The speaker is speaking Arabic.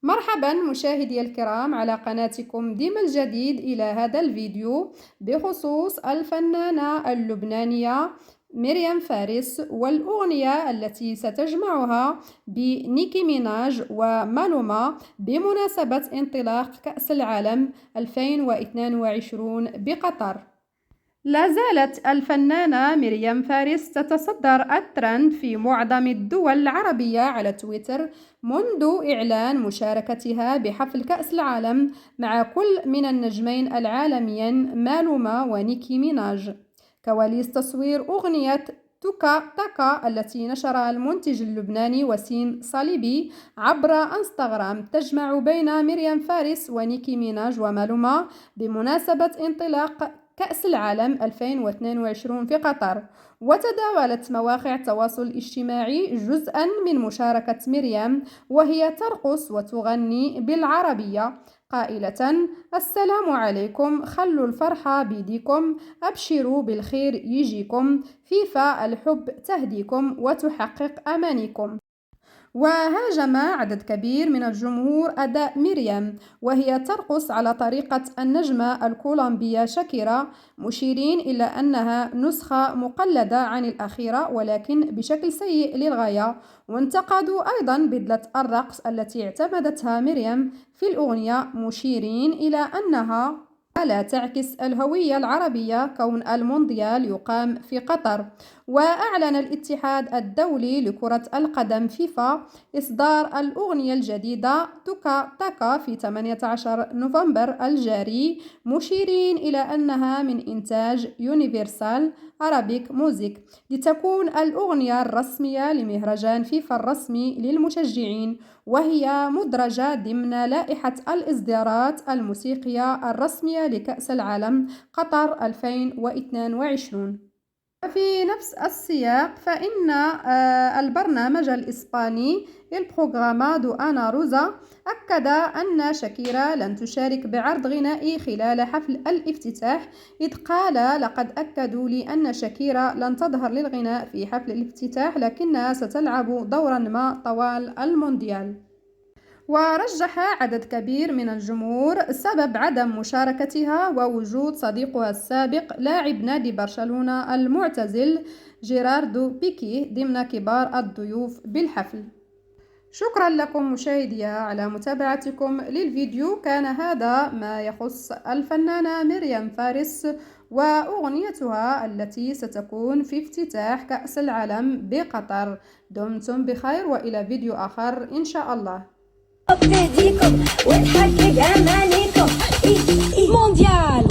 مرحبا مشاهدي الكرام على قناتكم ديما الجديد إلى هذا الفيديو بخصوص الفنانة اللبنانية مريم فارس والأغنية التي ستجمعها بنيكي ميناج ومالوما بمناسبة انطلاق كأس العالم 2022 بقطر. لا زالت الفنانة مريم فارس تتصدر الترند في معظم الدول العربية على تويتر منذ إعلان مشاركتها بحفل كأس العالم مع كل من النجمين العالميين مالوما ونيكي ميناج. كواليس تصوير أغنية توكا تاكا التي نشرها المنتج اللبناني وسيم صليبي عبر انستغرام تجمع بين مريم فارس ونيكي ميناج ومالوما بمناسبة انطلاق كأس العالم 2022 في قطر. وتداولت مواقع التواصل الاجتماعي جزءا من مشاركة مريم وهي ترقص وتغني بالعربية قائلة: السلام عليكم، خلوا الفرحة بيديكم، أبشروا بالخير يجيكم، فيفا الحب تهديكم وتحقق أمانيكم. وهاجم عدد كبير من الجمهور أداء مريم وهي ترقص على طريقة النجمة الكولومبية شاكيرا، مشيرين إلى أنها نسخة مقلدة عن الأخيرة ولكن بشكل سيء للغاية. وانتقدوا أيضا بدلة الرقص التي اعتمدتها مريم في الأغنية، مشيرين إلى أنها لا تعكس الهوية العربية كون المونديال يقام في قطر. وأعلن الاتحاد الدولي لكرة القدم فيفا إصدار الأغنية الجديدة توكا تاكا في 18 نوفمبر الجاري، مشيرين إلى أنها من إنتاج يونيفرسال أرابيك موزيك لتكون الأغنية الرسمية لمهرجان فيفا الرسمي للمشجعين، وهي مدرجة ضمن لائحة الإصدارات الموسيقية الرسمية لكأس العالم قطر 2022. في نفس السياق فإن البرنامج الإسباني البروغرامادو أنا روزا أكد أن شاكيرا لن تشارك بعرض غنائي خلال حفل الافتتاح، إذ قال: لقد أكدوا لي أن شاكيرا لن تظهر للغناء في حفل الافتتاح لكنها ستلعب دورا ما طوال المونديال. ورجح عدد كبير من الجمهور سبب عدم مشاركتها ووجود صديقها السابق لاعب نادي برشلونة المعتزل جيراردو بيكي ضمن كبار الضيوف بالحفل. شكرا لكم مشاهدي على متابعتكم للفيديو. كان هذا ما يخص الفنانة مريم فارس وأغنيتها التي ستكون في افتتاح كأس العالم بقطر. دمتم بخير وإلى فيديو آخر إن شاء الله. بإيديكم وتحقق أمانيكم. مونديال.